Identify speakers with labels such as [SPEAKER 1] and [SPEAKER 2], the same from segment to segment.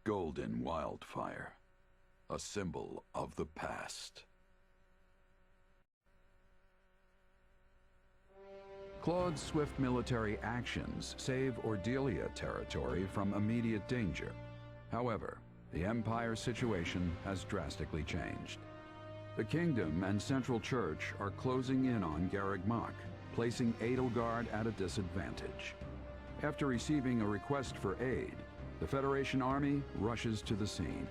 [SPEAKER 1] golden wildfire, a symbol of the past. Claude's swift military actions save Ordelia territory from immediate danger. However, the Empire's situation has drastically changed. The Kingdom and Central Church are closing in on Garreg Mach, placing Edelgard at a disadvantage. After receiving a request for aid, the Federation army rushes to the scene.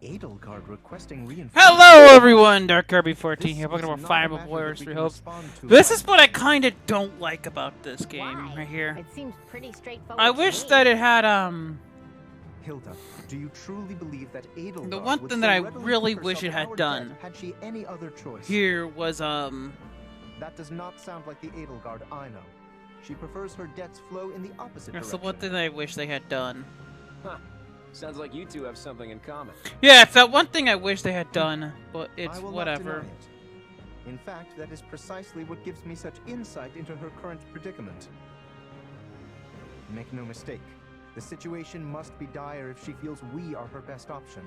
[SPEAKER 2] Edelgard requesting reinforcements.
[SPEAKER 3] Hello everyone, Dark Kirby 14 here, welcome to more Fire Emblem Warriors 3 Hopes. This is what I kinda don't like about this game right here.
[SPEAKER 4] It seems pretty straightforward.
[SPEAKER 3] I wish that it had
[SPEAKER 2] Hilda, do you truly believe that Edelgard
[SPEAKER 3] the one
[SPEAKER 2] would
[SPEAKER 3] thing
[SPEAKER 2] so
[SPEAKER 3] that I
[SPEAKER 2] readily
[SPEAKER 3] really
[SPEAKER 2] put
[SPEAKER 3] wish it
[SPEAKER 2] herself in
[SPEAKER 3] had
[SPEAKER 2] our
[SPEAKER 3] done
[SPEAKER 2] debt had she any other choice?
[SPEAKER 3] here was
[SPEAKER 2] That does not sound like the Edelgard I know. She prefers her debts flow in the opposite
[SPEAKER 3] that's
[SPEAKER 2] direction.
[SPEAKER 3] the one thing that I wish they had done.
[SPEAKER 5] Huh. Sounds like you two have something in common.
[SPEAKER 3] Yeah, it's that one thing I wish they had done, but it's
[SPEAKER 2] I will
[SPEAKER 3] whatever.
[SPEAKER 2] Not deny it. In fact, that is precisely what gives me such insight into her current predicament. Make no mistake, the situation must be dire if she feels we are her best option.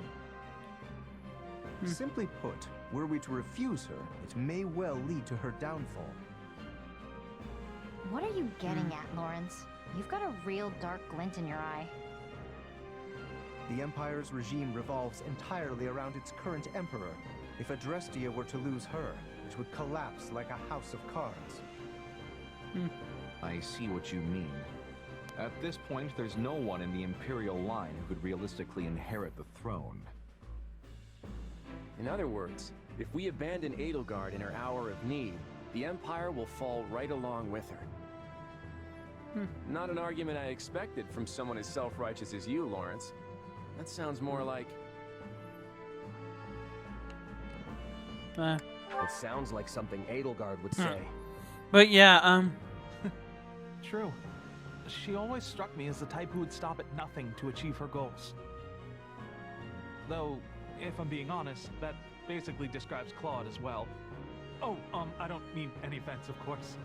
[SPEAKER 2] Simply put, were we to refuse her, it may well lead to her downfall.
[SPEAKER 4] What are you getting at, Lawrence? You've got a real dark glint in your eye.
[SPEAKER 2] The Empire's regime revolves entirely around its current emperor. If Adrestia were to lose her, it would collapse like a house of cards.
[SPEAKER 6] I see what you mean. At this point, there's no one in the Imperial line who could realistically inherit the throne.
[SPEAKER 5] In other words, if we abandon Edelgard in her hour of need, the Empire will fall right along with her. Not an argument I expected from someone as self-righteous as you, Lawrence. That sounds more like... It sounds like something Edelgard would say.
[SPEAKER 3] But yeah,
[SPEAKER 7] True. She always struck me as the type who would stop at nothing to achieve her goals. Though, if I'm being honest, that basically describes Claude as well. Oh, I don't mean any offense, of course.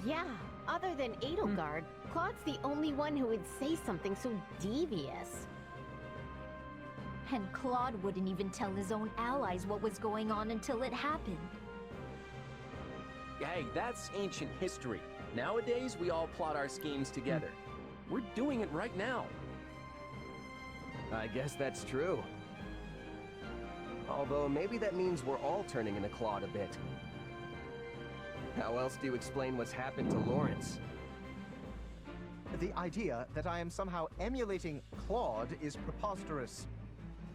[SPEAKER 4] Yeah, other than Edelgard, Claude's the only one who would say something so devious.
[SPEAKER 8] And Claude wouldn't even tell his own allies what was going on until it happened.
[SPEAKER 5] Hey, that's ancient history. Nowadays, we all plot our schemes together. We're doing it right now. I guess that's true. Although, maybe that means we're all turning into Claude a bit. How else do you explain what's happened to Lawrence?
[SPEAKER 2] The idea that I am somehow emulating Claude is preposterous.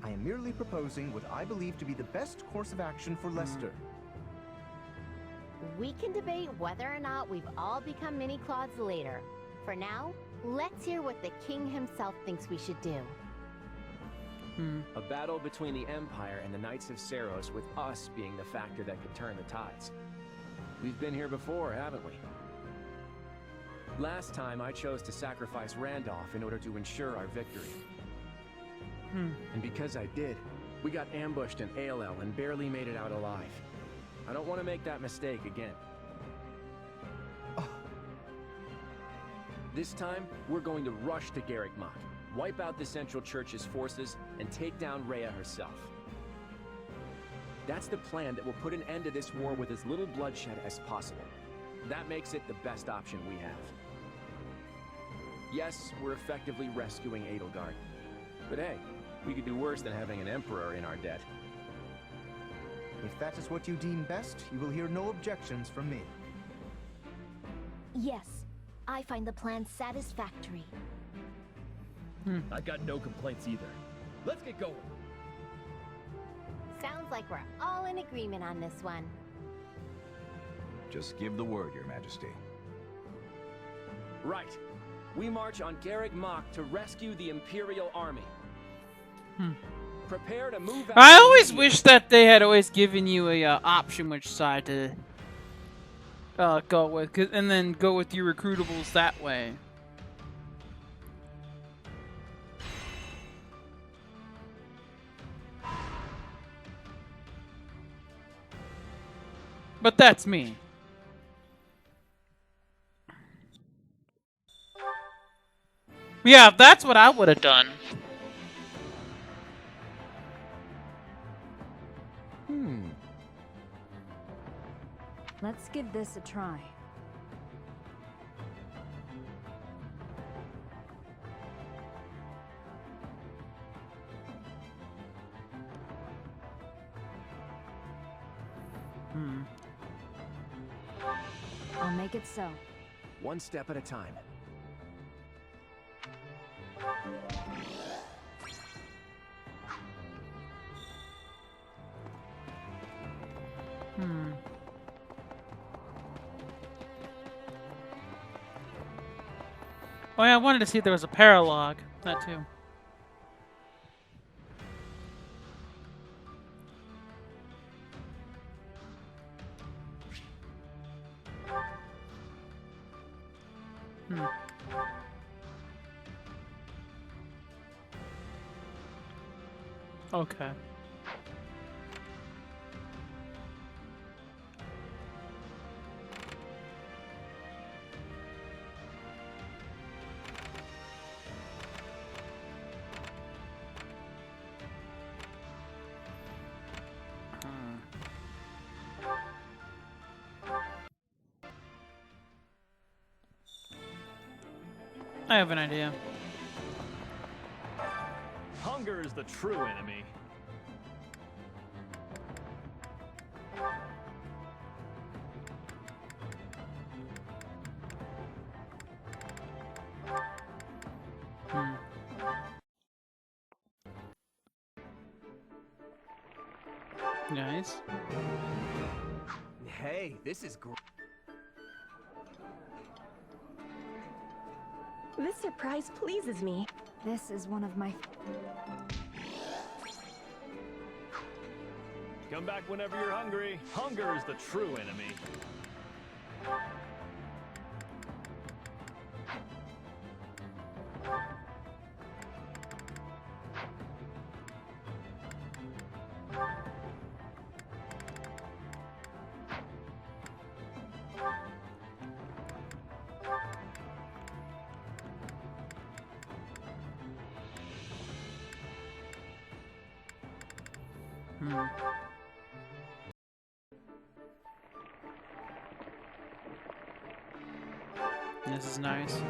[SPEAKER 2] I am merely proposing what I believe to be the best course of action for Leicester.
[SPEAKER 4] We can debate whether or not we've all become mini Claudes later. For now, let's hear what the king himself thinks we should do.
[SPEAKER 5] A battle between the Empire and the Knights of Seiros, with us being the factor that could turn the tides. We've been here before, haven't we? Last time I chose to sacrifice Randolph in order to ensure our victory. And because I did, we got ambushed in Aelel and barely made it out alive. I don't want to make that mistake again. This time, we're going to rush to Garreg Mach, wipe out the Central Church's forces, and take down Rhea herself. That's the plan that will put an end to this war with as little bloodshed as possible. That makes it the best option we have. Yes, we're effectively rescuing Edelgard. But hey, we could do worse than having an emperor in our debt.
[SPEAKER 2] If that is what you deem best, you will hear no objections from me.
[SPEAKER 8] Yes, I find the plan satisfactory.
[SPEAKER 9] I've got no complaints either. Let's get going.
[SPEAKER 4] Sounds like we're all in agreement on this one.
[SPEAKER 6] Just give the word, Your Majesty.
[SPEAKER 5] Right. We march on Garreg Mach to rescue the Imperial army. Prepare to move out.
[SPEAKER 3] I always wish that they had always given you a option which side to go with, and then go with your recruitables that way. But that's me. Yeah, that's what I would have done.
[SPEAKER 8] Let's give this a try. I'll make it so.
[SPEAKER 5] One step at a time.
[SPEAKER 3] Oh yeah, I wanted to see if there was a paralogue. That too. Okay. I have an idea.
[SPEAKER 9] Hunger is the true enemy.
[SPEAKER 3] Nice.
[SPEAKER 5] Hey, this is great.
[SPEAKER 10] This surprise pleases me.
[SPEAKER 8] This is one of my...
[SPEAKER 9] Come back whenever you're hungry. Hunger is the true enemy.
[SPEAKER 3] This is nice.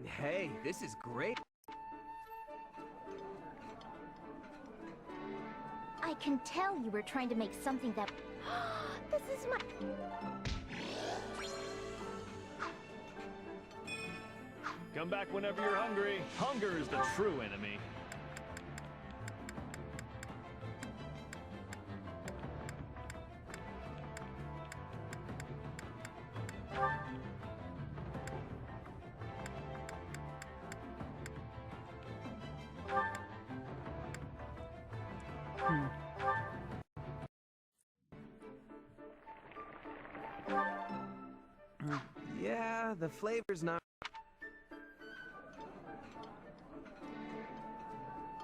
[SPEAKER 5] Hey, this is great.
[SPEAKER 4] I can tell you were trying to make something that... This is my...
[SPEAKER 9] Come back whenever you're hungry. Hunger is the true enemy.
[SPEAKER 5] Yeah, the flavor's not...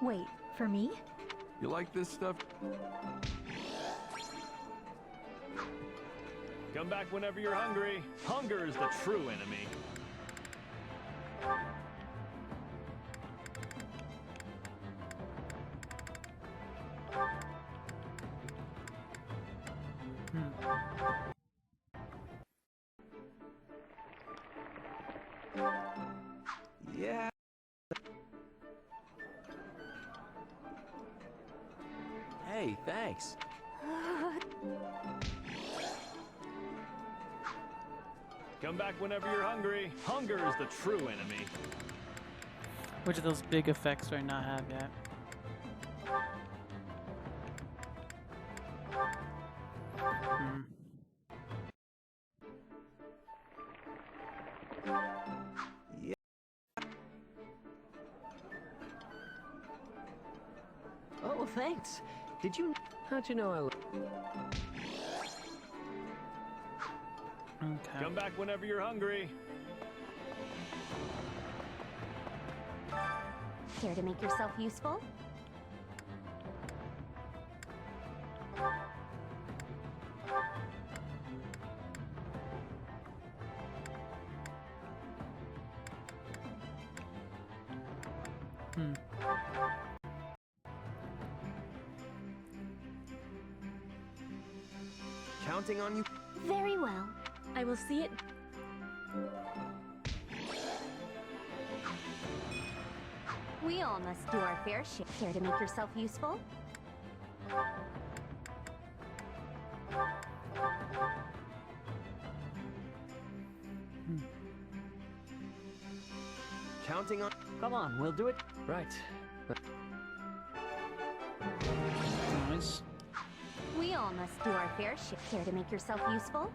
[SPEAKER 8] Wait, for me?
[SPEAKER 1] You like this stuff?
[SPEAKER 9] Come back whenever you're hungry. Hunger is the true enemy.
[SPEAKER 5] Yeah. Hey, thanks.
[SPEAKER 9] Come back whenever you're hungry. Hunger is the true enemy.
[SPEAKER 3] Which of those big effects do I not have yet?
[SPEAKER 5] Yeah.
[SPEAKER 10] Oh, thanks. Did you... How'd you know I...
[SPEAKER 3] Okay.
[SPEAKER 9] Come back whenever you're hungry.
[SPEAKER 4] Care to make yourself useful?
[SPEAKER 5] Counting on you.
[SPEAKER 8] Very well. I will see it.
[SPEAKER 4] We all must do our fair share. Care to make yourself useful?
[SPEAKER 5] Counting on.
[SPEAKER 10] Come on, we'll do it.
[SPEAKER 9] Right.
[SPEAKER 3] Nice.
[SPEAKER 4] We all must do our fair share. Care to make yourself useful?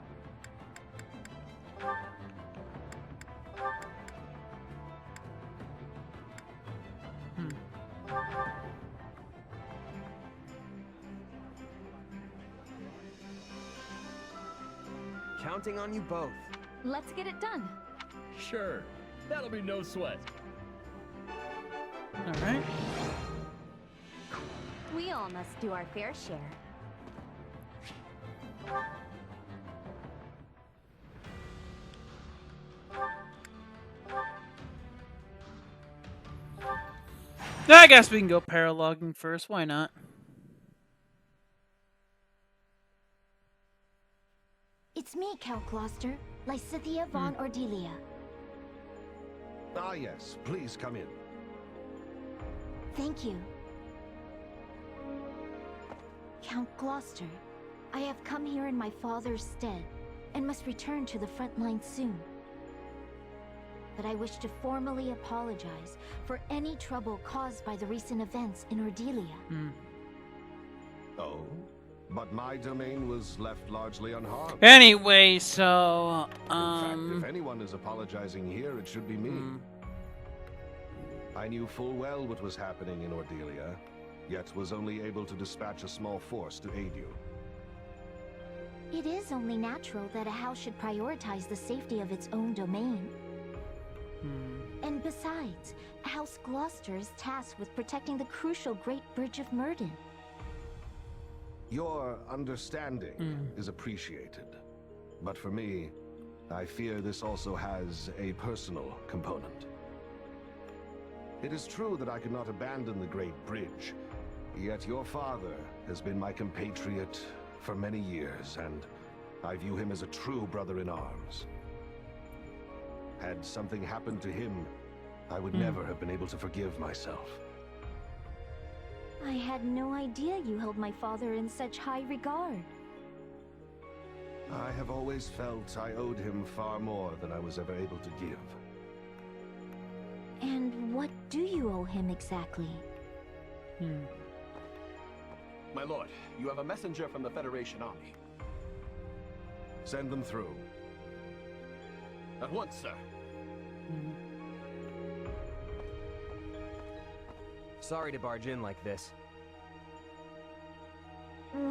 [SPEAKER 5] Counting on you both.
[SPEAKER 8] Let's get it done.
[SPEAKER 9] Sure. That'll be no sweat.
[SPEAKER 3] All right.
[SPEAKER 4] We all must do our fair share.
[SPEAKER 3] I guess we can go paralogging first. Why not?
[SPEAKER 8] It's me, Count Gloucester. Leicester von Ordelia.
[SPEAKER 11] Ah, yes. Please come in.
[SPEAKER 8] Thank you. Count Gloucester, I have come here in my father's stead, and must return to the front line soon. But I wish to formally apologize for any trouble caused by the recent events in Ordelia.
[SPEAKER 11] Oh? But my domain was left largely unharmed.
[SPEAKER 3] Anyway, so
[SPEAKER 11] In fact, if anyone is apologizing here, it should be me. I knew full well what was happening in Ordelia, yet was only able to dispatch a small force to aid you.
[SPEAKER 8] It is only natural that a house should prioritize the safety of its own domain. And besides, House Gloucester is tasked with protecting the crucial Great Bridge of Myrden.
[SPEAKER 11] Your understanding is appreciated. But for me, I fear this also has a personal component. It is true that I could not abandon the Great Bridge, yet your father has been my compatriot for many years, and I view him as a true brother-in-arms. Had something happened to him, I would never have been able to forgive myself.
[SPEAKER 8] I had no idea you held my father in such high regard.
[SPEAKER 11] I have always felt I owed him far more than I was ever able to give.
[SPEAKER 8] And what do you owe him exactly?
[SPEAKER 12] My lord, you have a messenger from the Federation army.
[SPEAKER 11] Send them through.
[SPEAKER 12] At once, sir.
[SPEAKER 5] Sorry to barge in like this.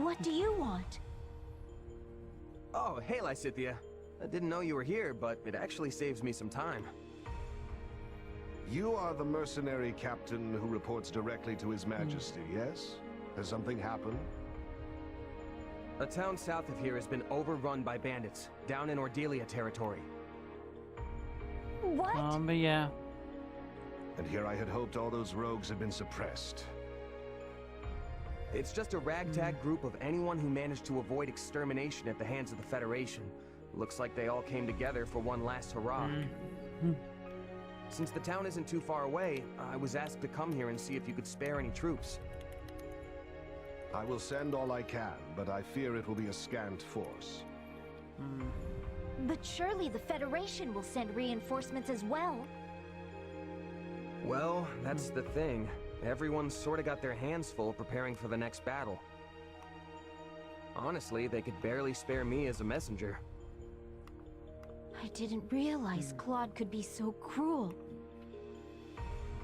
[SPEAKER 8] What do you want?
[SPEAKER 5] Oh, hey, Lysithea. I didn't know you were here, but it actually saves me some time.
[SPEAKER 11] You are the mercenary captain who reports directly to His Majesty, yes? Has something happened?
[SPEAKER 5] A town south of here has been overrun by bandits, down in Ordelia territory.
[SPEAKER 8] What?
[SPEAKER 3] But yeah.
[SPEAKER 11] And here I had hoped all those rogues had been suppressed.
[SPEAKER 5] It's just a ragtag group of anyone who managed to avoid extermination at the hands of the Federation. Looks like they all came together for one last hurrah. Since the town isn't too far away, I was asked to come here and see if you could spare any troops.
[SPEAKER 11] I will send all I can, but I fear it will be a scant force.
[SPEAKER 8] But surely the Federation will send reinforcements as well.
[SPEAKER 5] Well, that's the thing. Everyone's sort of got their hands full preparing for the next battle. Honestly, they could barely spare me as a messenger.
[SPEAKER 8] I didn't realize Claude could be so cruel.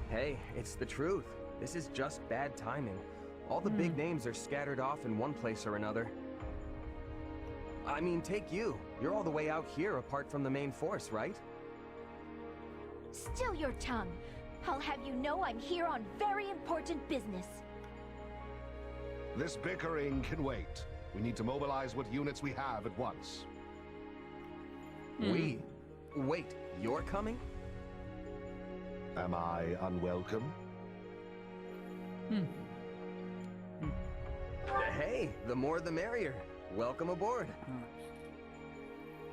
[SPEAKER 5] Hey, it's the truth. This is just bad timing. All the big names are scattered off in one place or another. I mean, take you. You're all the way out here apart from the main force, right?
[SPEAKER 8] Still your tongue. I'll have you know I'm here on very important business.
[SPEAKER 11] This bickering can wait. We need to mobilize what units we have at once.
[SPEAKER 5] We? Wait, you're coming?
[SPEAKER 11] Am I unwelcome?
[SPEAKER 5] Hey, the more the merrier.
[SPEAKER 12] Welcome aboard.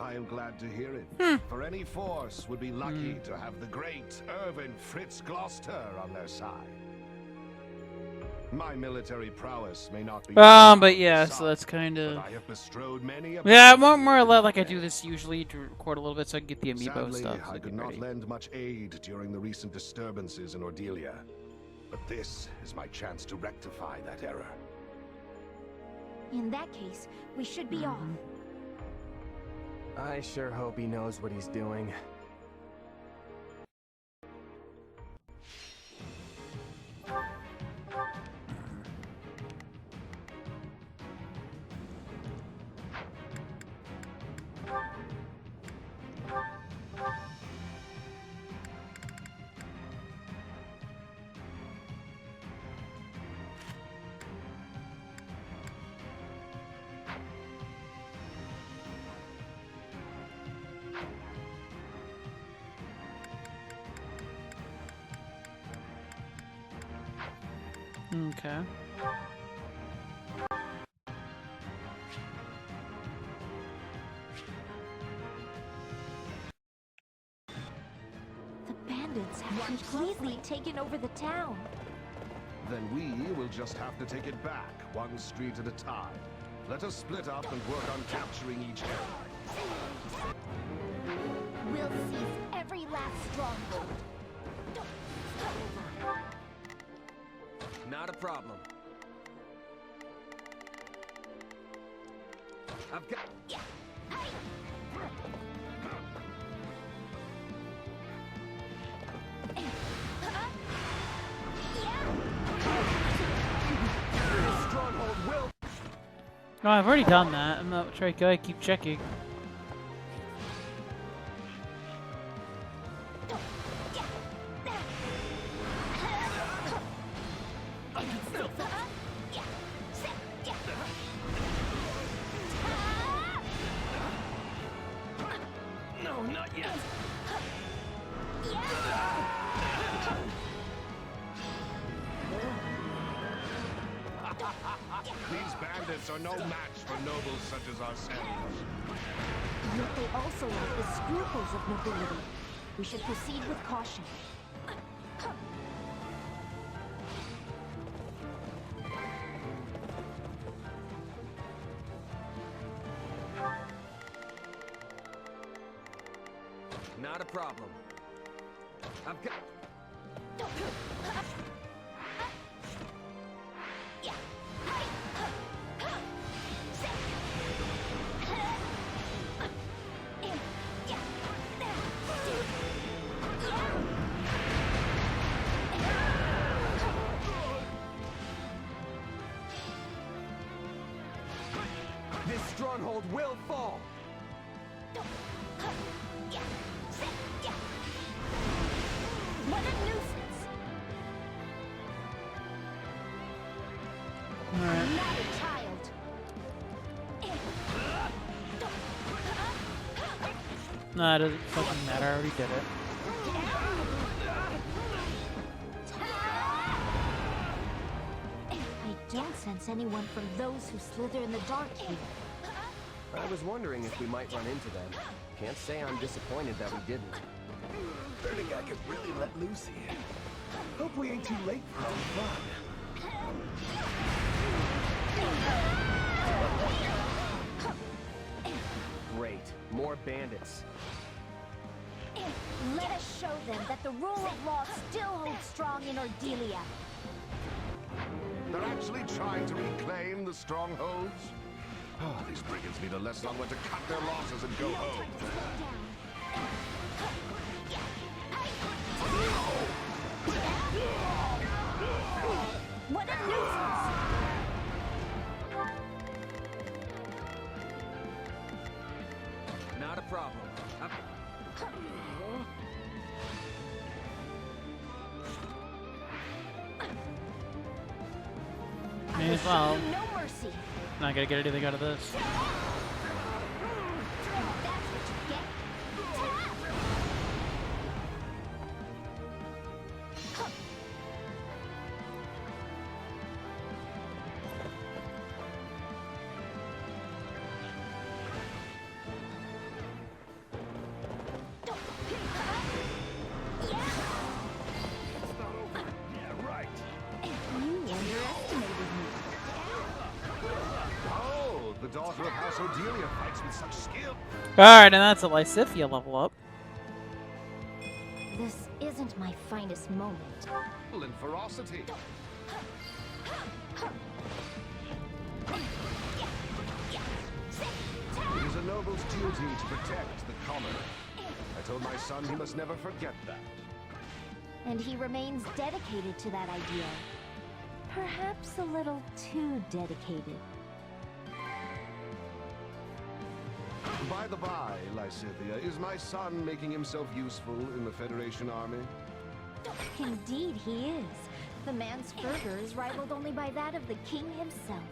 [SPEAKER 11] I am glad to hear it. For any force would be lucky to have the great Irvin Fritz Gloucester on their side. My military prowess may not be.
[SPEAKER 3] But yeah, so that's kind of.
[SPEAKER 11] I have bestrode many
[SPEAKER 3] Yeah, more or less like I do this usually to record a little bit so I can get the amiibo
[SPEAKER 11] Sadly,
[SPEAKER 3] stuff. So
[SPEAKER 11] I could not lend much aid during the recent disturbances in Ordelia, but this is my chance to rectify that error.
[SPEAKER 8] In that case, we should be off.
[SPEAKER 5] I sure hope he knows what he's doing.
[SPEAKER 3] Okay.
[SPEAKER 8] The bandits have completely taken over the town.
[SPEAKER 11] Then we will just have to take it back, one street at a time. Let us split up and work on capturing each area.
[SPEAKER 4] We'll seize every last stronghold.
[SPEAKER 5] Not a problem. I've got...
[SPEAKER 12] Stronghold will...
[SPEAKER 3] No, I've already done that. I'm not sure I keep checking.
[SPEAKER 12] No, not yet.
[SPEAKER 11] These bandits are no match for nobles such as ourselves.
[SPEAKER 8] Yet they also lack the scruples of nobility. We should proceed with caution.
[SPEAKER 5] Not a problem. I've got...
[SPEAKER 12] This stronghold will fall.
[SPEAKER 8] What a nuisance!
[SPEAKER 3] Alright.
[SPEAKER 8] Not a child.
[SPEAKER 3] Nah, it doesn't fucking matter. I already did it.
[SPEAKER 8] I don't sense anyone from those who slither in the dark here.
[SPEAKER 5] I was wondering if we might run into them. Can't say I'm disappointed that we didn't.
[SPEAKER 12] I think I could really let loose here. Hope we ain't too late for some fun.
[SPEAKER 5] Great. More bandits.
[SPEAKER 8] Let us show them that the rule of law still holds strong in Ordelia.
[SPEAKER 11] They're actually trying to reclaim the strongholds? Oh, these brigands need a lesson on when to cut their losses and go home.
[SPEAKER 8] What a nuisance!
[SPEAKER 5] Not a problem.
[SPEAKER 3] May as well.
[SPEAKER 8] No mercy.
[SPEAKER 3] Not gonna get anything out of this.
[SPEAKER 11] daughter of House Odelia fights with such skill.
[SPEAKER 3] Alright, and that's a Lysithea level up.
[SPEAKER 8] This isn't my finest moment.
[SPEAKER 11] And ferocity. It is a noble's duty to protect the common. I told my son he must never forget that.
[SPEAKER 8] And he remains dedicated to that ideal. Perhaps a little too dedicated.
[SPEAKER 11] By the by, Lysithea, is my son making himself useful in the Federation army?
[SPEAKER 8] Indeed he is. The man's fervor is rivaled only by that of the king himself.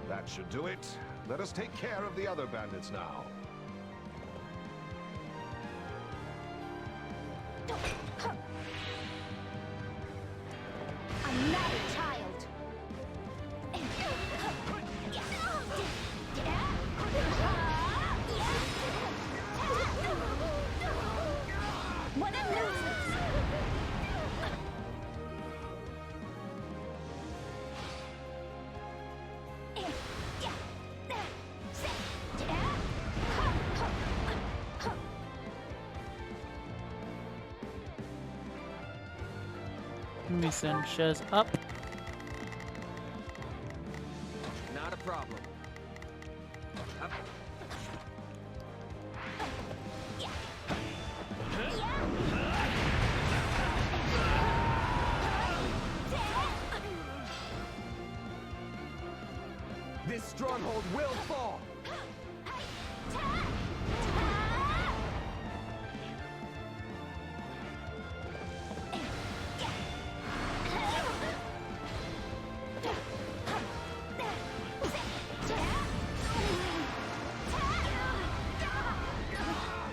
[SPEAKER 11] That should do it. Let us take care of the other bandits now.
[SPEAKER 8] I'm not a child. What a nuisance!
[SPEAKER 3] Let me send Shez up.
[SPEAKER 5] Not a problem. Up. This stronghold will fall.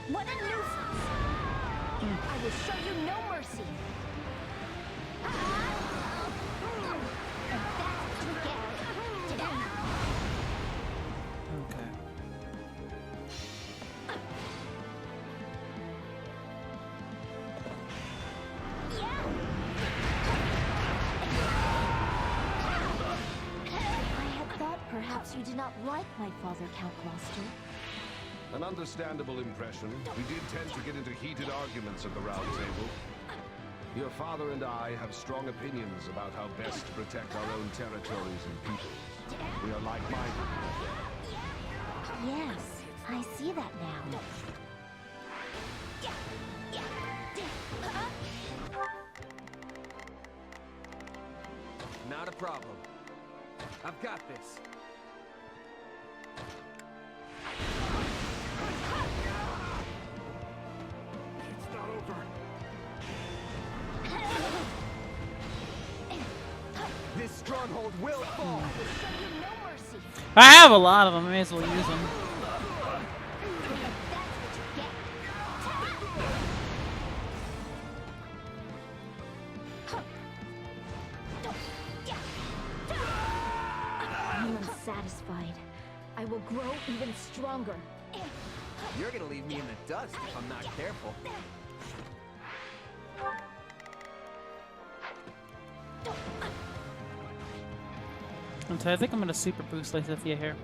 [SPEAKER 8] What a nuisance! I will show you no mercy. And that's what you get.
[SPEAKER 3] Okay.
[SPEAKER 8] I had thought perhaps you did not like my father, Count Gloucester.
[SPEAKER 11] An understandable impression. We did tend to get into heated arguments at the Round Table. Your father and I have strong opinions about how best to protect our own territories and people. We are like-minded.
[SPEAKER 8] Yes, I see that now.
[SPEAKER 5] Not a problem. I've got this.
[SPEAKER 12] It's not over.
[SPEAKER 5] This stronghold will fall.
[SPEAKER 3] I have a lot of them. I may as well use them.
[SPEAKER 8] I'm unsatisfied. I will grow even stronger.
[SPEAKER 5] You're gonna leave me in the dust if I'm not careful.
[SPEAKER 3] I think I'm gonna super boost Lysithea here.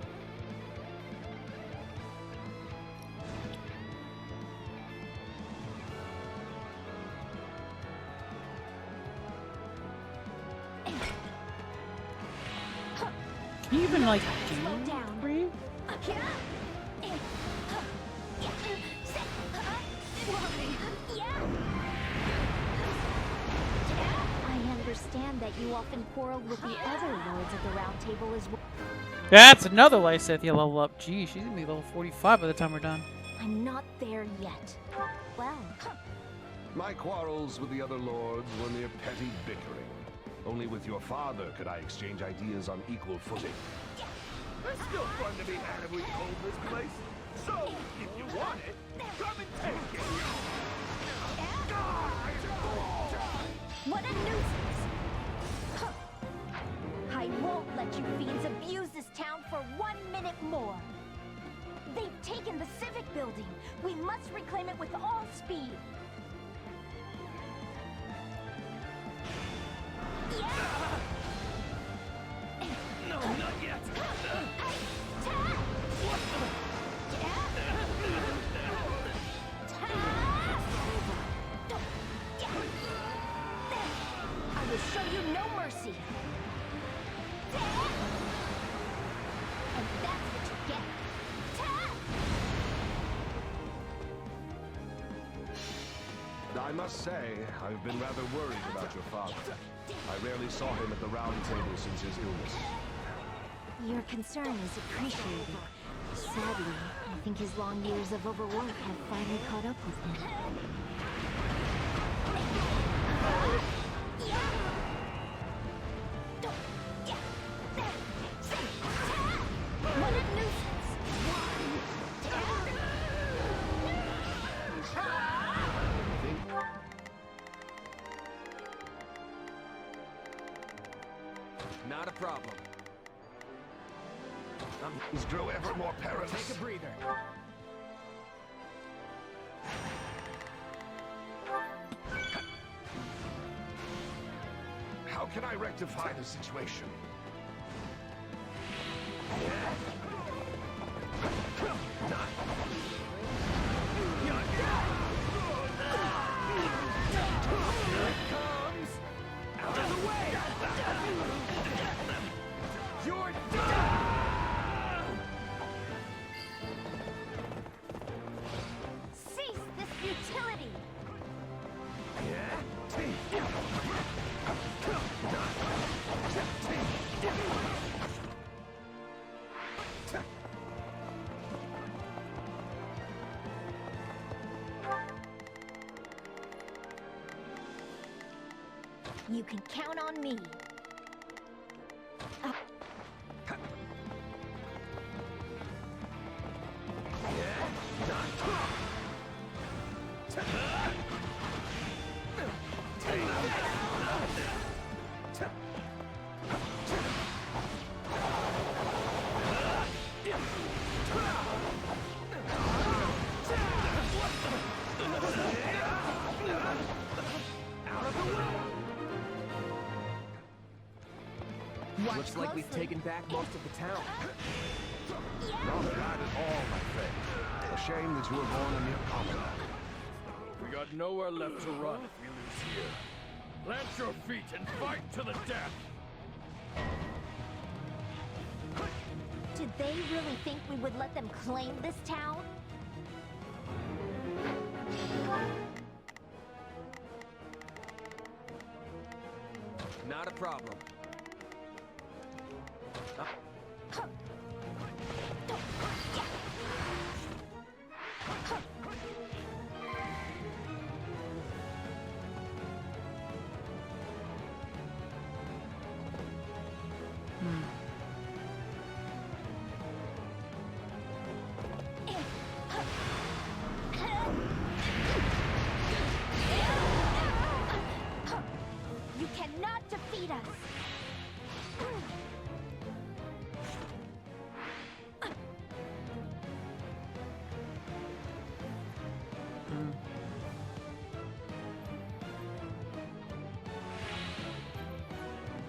[SPEAKER 3] Can you even like do breathe?
[SPEAKER 8] I understand that you often quarreled with the other lords of the Round Table as well.
[SPEAKER 3] That's another Lysithea level up. Gee, she's gonna be level 45 by the time we're done.
[SPEAKER 8] I'm not there yet. Well,
[SPEAKER 11] My quarrels with the other lords were mere petty bickering. Only with your father could I exchange ideas on equal footing.
[SPEAKER 12] It's still fun to be mad if we hold this place. So, if you want it, come and take it.
[SPEAKER 8] What a nuisance! I won't let you fiends abuse this town for 1 minute more. They've taken the civic building. We must reclaim it with all speed.
[SPEAKER 12] No, not yet.
[SPEAKER 8] I will show you no mercy. And that's what you get.
[SPEAKER 11] I must say, I've been rather worried about your father. I rarely saw him at the round table since his illness.
[SPEAKER 8] Your concern is appreciated. Sadly, I think his long years of overwork have finally caught up with him. What a nuisance!
[SPEAKER 5] Not a problem.
[SPEAKER 11] Things grow ever more perilous.
[SPEAKER 5] Take a breather.
[SPEAKER 11] How can I rectify the situation?
[SPEAKER 8] Cease this futility! You can count on me.
[SPEAKER 5] Looks like we've taken back most of the town.
[SPEAKER 11] Not bad at all, my friend. A shame that you were born a mere commoner.
[SPEAKER 9] We got nowhere left to run if we lose here. Plant your feet and fight to the death!
[SPEAKER 8] Did they really think we would let them claim this town?
[SPEAKER 5] Not a problem.
[SPEAKER 8] You cannot defeat us!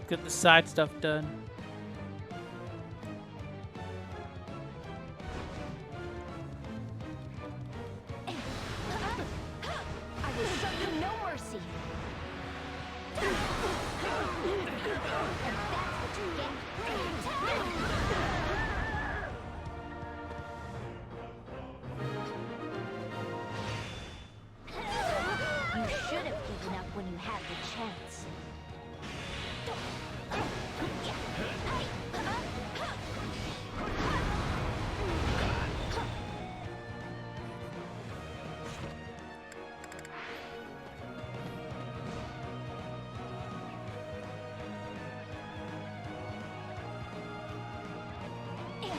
[SPEAKER 3] Get the side stuff done.
[SPEAKER 8] I will show you no mercy! And that's what you get! You should have given up when you had the chance.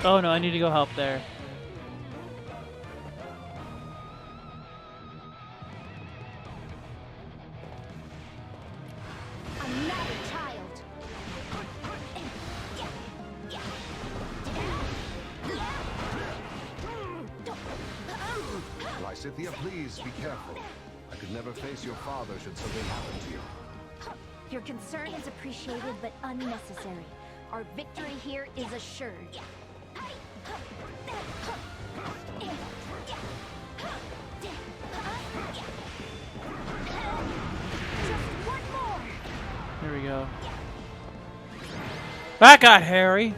[SPEAKER 3] Oh no, I need to go help there.
[SPEAKER 8] I'm not a child.
[SPEAKER 11] Lysithea, please be careful. I could never face your father should something happen to you.
[SPEAKER 8] Your concern is appreciated but unnecessary. Our victory here is assured. Just one more.
[SPEAKER 3] Here we go. That got hairy.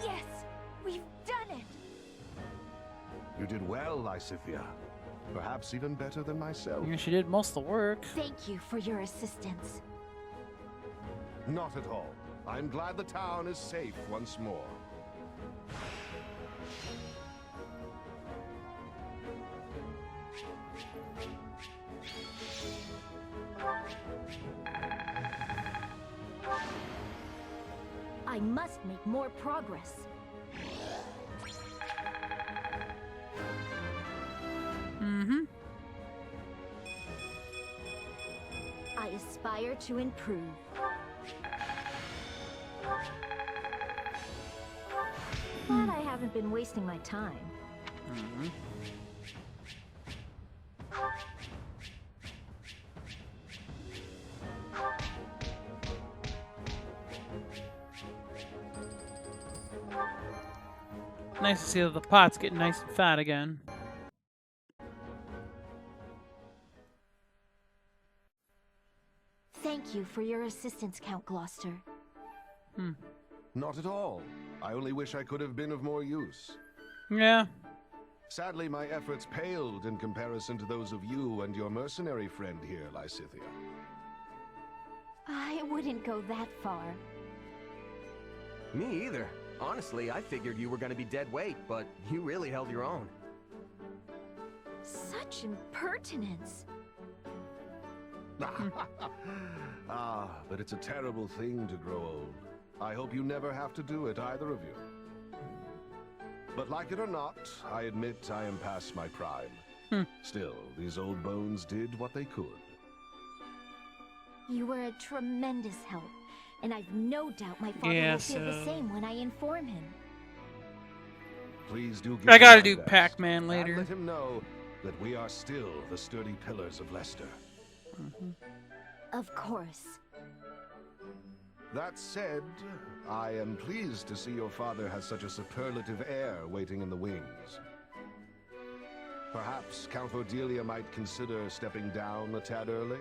[SPEAKER 8] Yes, we've done it.
[SPEAKER 11] You did well, Lysithea. Perhaps even better than myself.
[SPEAKER 3] Yeah, she did most of the work.
[SPEAKER 8] Thank you for your assistance.
[SPEAKER 11] Not at all. I'm glad the town is safe once more.
[SPEAKER 8] I must make more progress.
[SPEAKER 3] Mm-hmm.
[SPEAKER 8] I aspire to improve. But I haven't been wasting my time.
[SPEAKER 3] Mm-hmm. Nice to see that the pot's getting nice and fat again.
[SPEAKER 8] Thank you for your assistance, Count Gloucester.
[SPEAKER 11] Not at all. I only wish I could have been of more use.
[SPEAKER 3] Yeah.
[SPEAKER 11] Sadly, my efforts paled in comparison to those of you and your mercenary friend here, Lysithea.
[SPEAKER 8] I wouldn't go that far.
[SPEAKER 5] Me either. Honestly, I figured you were going to be dead weight, but you really held your own.
[SPEAKER 8] Such impertinence.
[SPEAKER 11] But it's a terrible thing to grow old. I hope you never have to do it, either of you. But like it or not, I admit I am past my prime. Still, these old bones did what they could.
[SPEAKER 8] You were a tremendous help, and I've no doubt my father will feel the same when I inform him.
[SPEAKER 11] Please do give
[SPEAKER 3] I gotta
[SPEAKER 11] him
[SPEAKER 3] do
[SPEAKER 11] my best.
[SPEAKER 3] Pac-Man later.
[SPEAKER 11] And let him know that we are still the sturdy pillars of Leicester.
[SPEAKER 8] Of course.
[SPEAKER 11] That said, I am pleased to see your father has such a superlative heir waiting in the wings. Perhaps Count Cordelia might consider stepping down a tad early?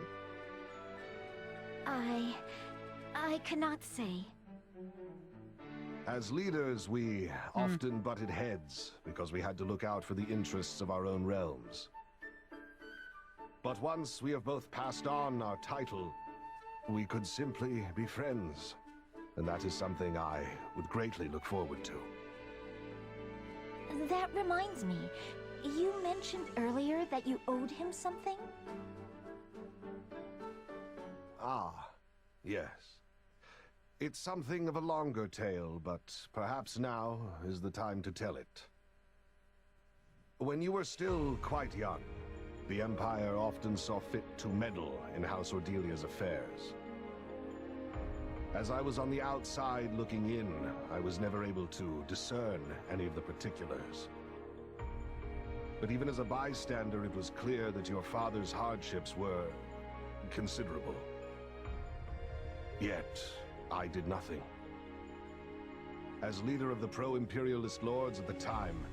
[SPEAKER 8] I cannot say.
[SPEAKER 11] As leaders, we often butted heads because we had to look out for the interests of our own realms. But once we have both passed on our title, we could simply be friends. And that is something I would greatly look forward to.
[SPEAKER 8] That reminds me, you mentioned earlier that you owed him something?
[SPEAKER 11] Ah, yes. It's something of a longer tale, but perhaps now is the time to tell it. When you were still quite young, the Empire often saw fit to meddle in House Ordelia's affairs. As I was on the outside looking in, I was never able to discern any of the particulars. But even as a bystander, it was clear that your father's hardships were considerable. Yet, I did nothing. As leader of the pro-imperialist lords at the time,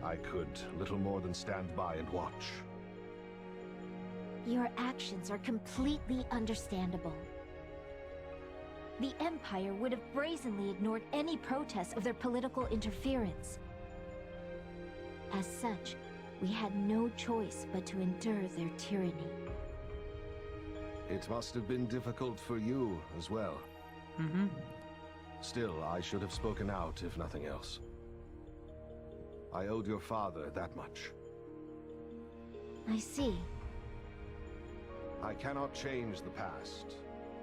[SPEAKER 11] I could little more than stand by and watch.
[SPEAKER 8] Your actions are completely understandable. The Empire would have brazenly ignored any protest of their political interference. As such, we had no choice but to endure their tyranny.
[SPEAKER 11] It must have been difficult for you as well. Still, I should have spoken out, if nothing else. I owed your father that much.
[SPEAKER 8] I see.
[SPEAKER 11] I cannot change the past,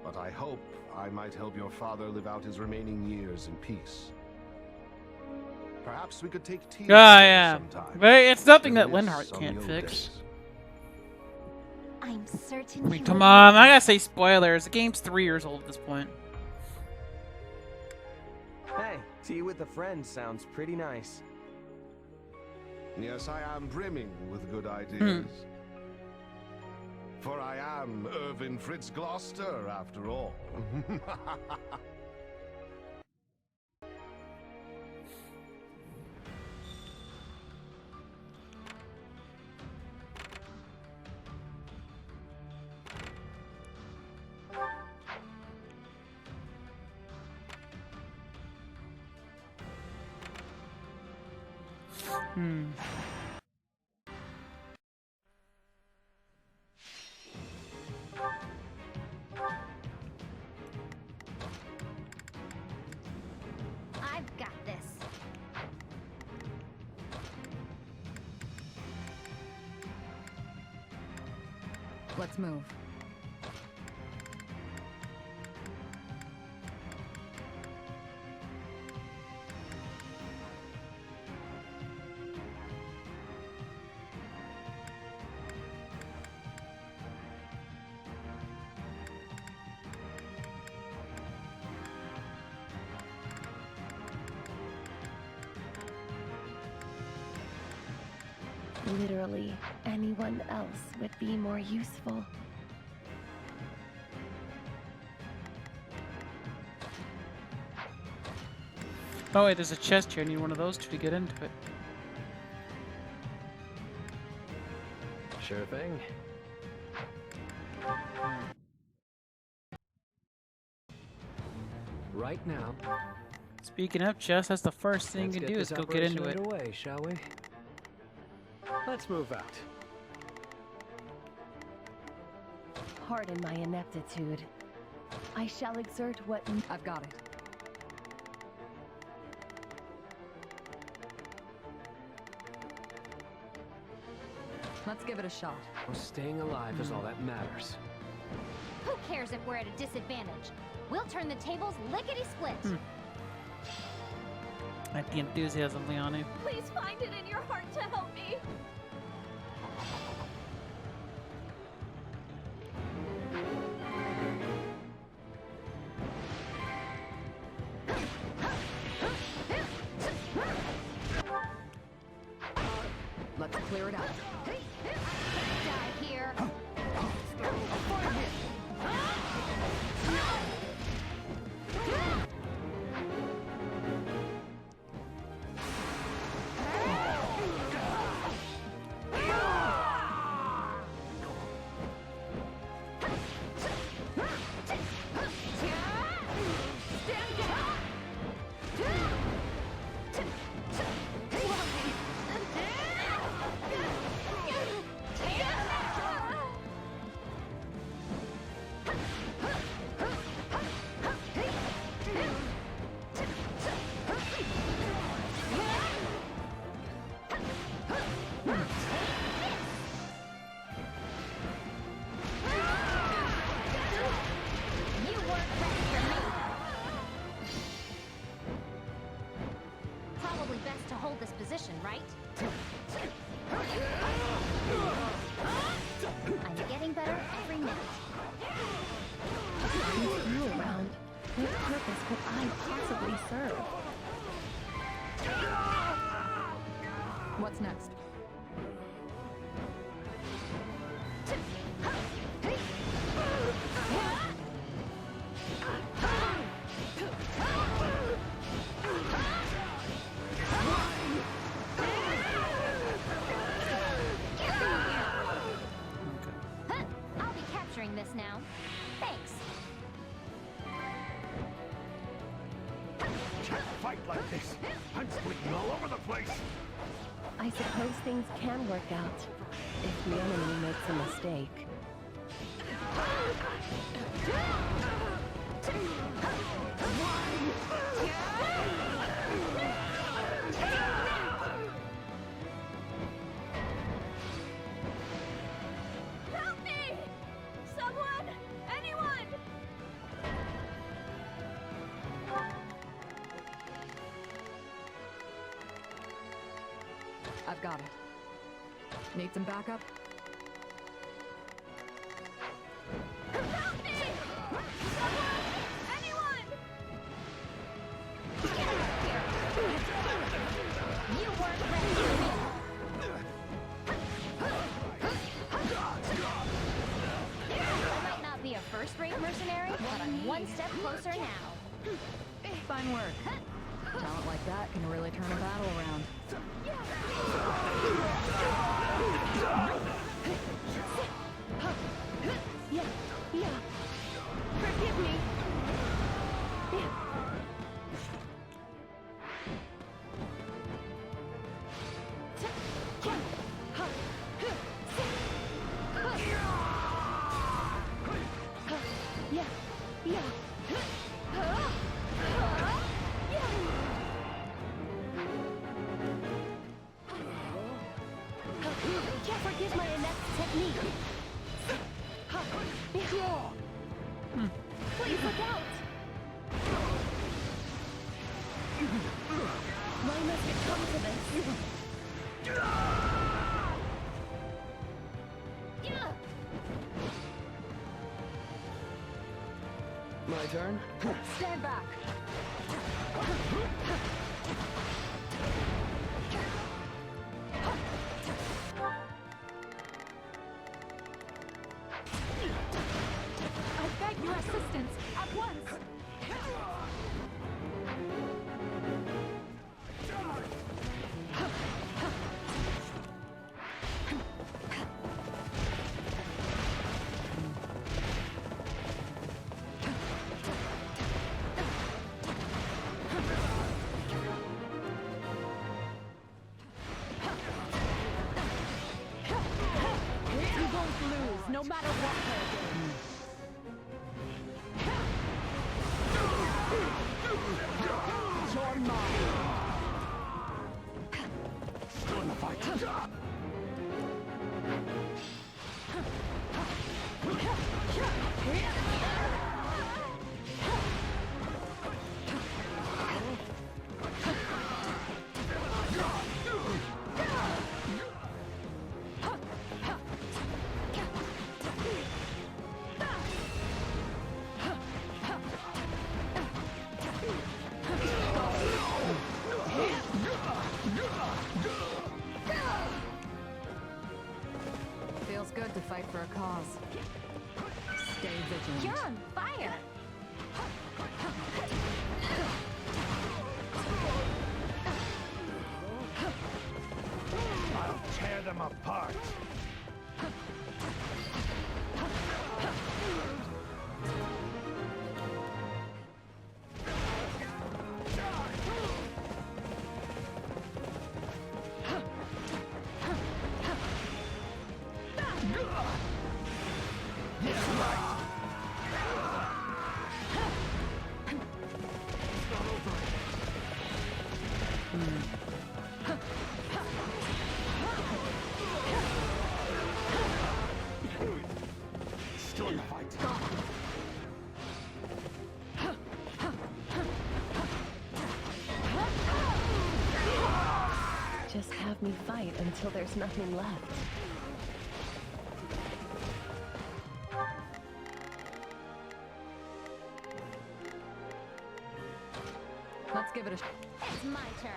[SPEAKER 11] but I hope I might help your father live out his remaining years in peace. Perhaps we could take tea
[SPEAKER 3] Yeah.
[SPEAKER 11] sometime.
[SPEAKER 3] But it's nothing that
[SPEAKER 11] Reminisce
[SPEAKER 3] Linhardt
[SPEAKER 11] on
[SPEAKER 3] can't
[SPEAKER 11] the old
[SPEAKER 3] fix.
[SPEAKER 11] days.
[SPEAKER 8] I'm certain.
[SPEAKER 3] I mean, come on. I gotta say spoilers. The game's 3 years old at this point.
[SPEAKER 5] Hey, tea with a friend sounds pretty nice.
[SPEAKER 11] Yes, I am brimming with good ideas. For I am Irvin Fritz Gloucester, after all.
[SPEAKER 4] I've got this.
[SPEAKER 13] Let's move.
[SPEAKER 14] Literally, anyone else would be more useful.
[SPEAKER 3] Oh wait, there's a chest here. I need one of those two to get into it.
[SPEAKER 9] Sure thing. Right now.
[SPEAKER 3] Speaking of chest, that's the first thing you can do is go get into it.
[SPEAKER 9] Underway, shall we? Let's move out.
[SPEAKER 14] Pardon my ineptitude. I shall exert what...
[SPEAKER 13] I've got it. Let's give it a shot.
[SPEAKER 9] Well, staying alive is all that matters.
[SPEAKER 4] Who cares if we're at a disadvantage? We'll turn the tables lickety-split.
[SPEAKER 3] Like the enthusiasm, Leone.
[SPEAKER 14] Please find it in your heart to help me.
[SPEAKER 13] Let's clear it out.
[SPEAKER 4] Die here. Right? I'm getting better every minute.
[SPEAKER 14] With you around, what purpose could I possibly serve?
[SPEAKER 13] What's next?
[SPEAKER 4] This now. Thanks.
[SPEAKER 12] Can't fight like this. I'm bleeding all over the place.
[SPEAKER 14] I suppose things can work out if the enemy makes a mistake.
[SPEAKER 4] Help me! Someone! Anyone!
[SPEAKER 13] Got it. Need some backup?
[SPEAKER 4] Help me! Someone! Anyone! You weren't ready for me! I might not be a first-rate mercenary, but I'm one step closer now.
[SPEAKER 13] Fine work. Talent like that can really turn a battle around.
[SPEAKER 14] Yeah. Forgive me. Can't forgive my inept technique. Please look out! Why must it come to this?
[SPEAKER 12] My turn?
[SPEAKER 13] Stand back.
[SPEAKER 14] I beg your assistance at once! You won't lose, no matter what they're doing. You're mine.
[SPEAKER 12] Still in the fight.
[SPEAKER 13] Feels good to fight for a cause. Stay vigilant.
[SPEAKER 4] You're on fire!
[SPEAKER 12] I'll tear them apart. Still in the fight.
[SPEAKER 14] Just have me fight until there's nothing left.
[SPEAKER 13] Let's give it a shot.
[SPEAKER 4] It's my turn.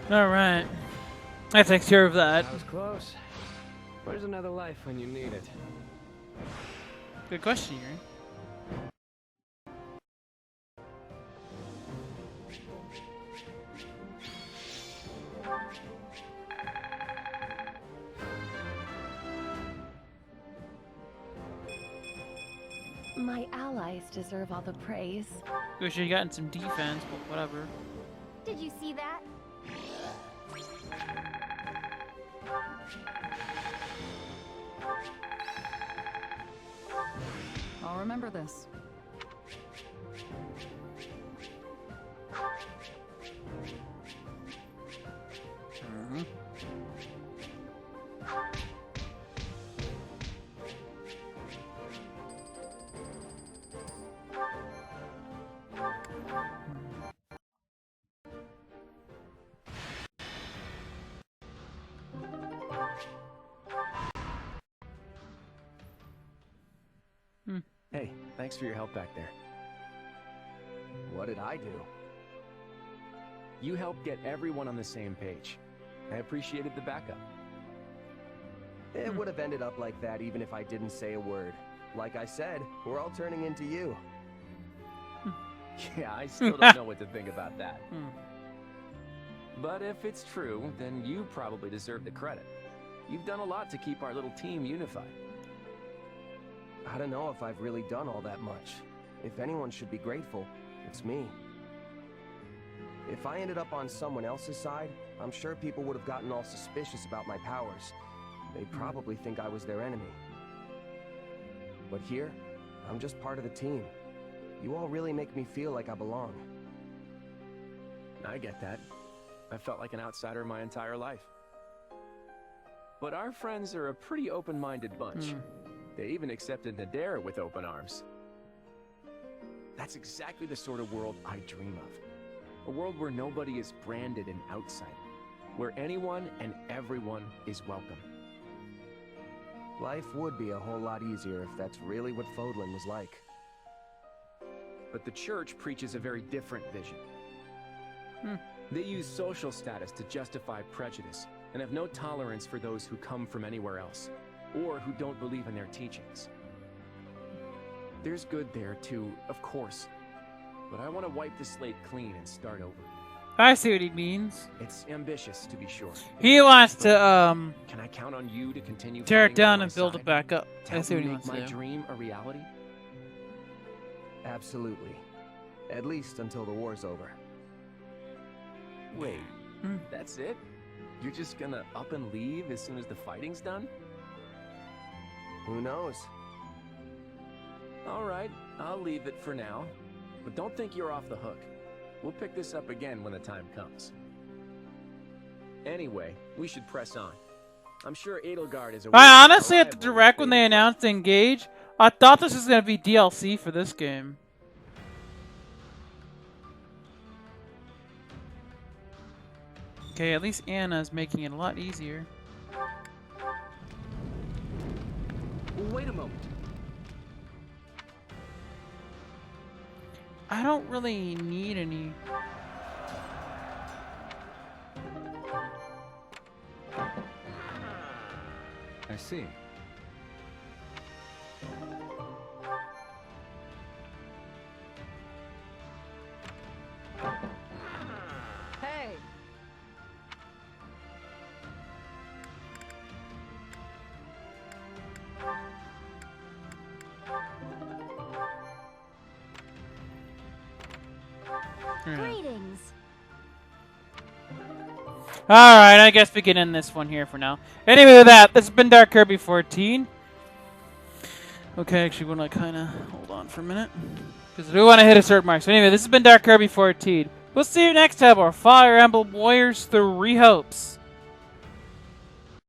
[SPEAKER 3] Alright. That takes care of that.
[SPEAKER 5] That was close. Where's another life when you need it?
[SPEAKER 3] Good question, Yuri.
[SPEAKER 14] My allies deserve all the praise.
[SPEAKER 3] Wish you gotten some defense, but whatever.
[SPEAKER 4] Did you see that?
[SPEAKER 13] I'll remember this.
[SPEAKER 5] Hey, thanks for your help back there.
[SPEAKER 2] What did I do?
[SPEAKER 5] You helped get everyone on the same page. I appreciated the backup.
[SPEAKER 2] It would have ended up like that even if I didn't say a word. Like I said, we're all turning into you.
[SPEAKER 5] Yeah, I still don't know what to think about that. But if it's true, then you probably deserve the credit. You've done a lot to keep our little team unified.
[SPEAKER 2] I don't know if I've really done all that much. If anyone should be grateful, it's me. If I ended up on someone else's side, I'm sure people would have gotten all suspicious about my powers. They'd probably think I was their enemy. But here, I'm just part of the team. You all really make me feel like I belong.
[SPEAKER 5] I get that. I felt like an outsider my entire life. But our friends are a pretty open-minded bunch. They even accepted Nadera with open arms. That's exactly the sort of world I dream of. A world where nobody is branded an outsider. Where anyone and everyone is welcome.
[SPEAKER 2] Life would be a whole lot easier if that's really what Fodlan was like.
[SPEAKER 5] But the church preaches a very different vision. They use social status to justify prejudice, and have no tolerance for those who come from anywhere else, or who don't believe in their teachings. There's good there too, of course, but I want to wipe the slate clean and start over.
[SPEAKER 3] I see what he means.
[SPEAKER 5] It's ambitious, to be sure.
[SPEAKER 3] He wants to,
[SPEAKER 5] Can I count on you to continue
[SPEAKER 3] tear it
[SPEAKER 5] fighting
[SPEAKER 3] down
[SPEAKER 5] by
[SPEAKER 3] and
[SPEAKER 5] my
[SPEAKER 3] build
[SPEAKER 5] side?
[SPEAKER 3] it back up.
[SPEAKER 5] To
[SPEAKER 3] I
[SPEAKER 5] help
[SPEAKER 3] see what
[SPEAKER 5] me
[SPEAKER 3] he
[SPEAKER 5] make
[SPEAKER 3] wants to
[SPEAKER 5] my
[SPEAKER 3] do.
[SPEAKER 5] dream a reality?
[SPEAKER 2] Absolutely. At least until the war's over.
[SPEAKER 5] Wait, that's it? You're just gonna up and leave as soon as the fighting's done?
[SPEAKER 2] Who knows?
[SPEAKER 5] Alright, I'll leave it for now. But don't think you're off the hook. We'll pick this up again when the time comes. Anyway, we should press on. I'm sure Edelgard is aware.
[SPEAKER 3] I honestly, at the direct when they announced Engage, I thought this was going to be DLC for this game. Okay, at least Anna's making it a lot easier.
[SPEAKER 12] Wait a moment.
[SPEAKER 3] I don't really need any.
[SPEAKER 6] I see.
[SPEAKER 13] Hey!
[SPEAKER 8] Greetings.
[SPEAKER 3] Alright, I guess we can end this one here for now. Anyway, with that, this has been Dark Kirby 14. Okay, actually, want to kind of hold on for a minute, because I do want to hit a certain mark. So anyway, this has been Dark Kirby 14. We'll see you next time, or Fire Emblem Warriors 3 Hopes.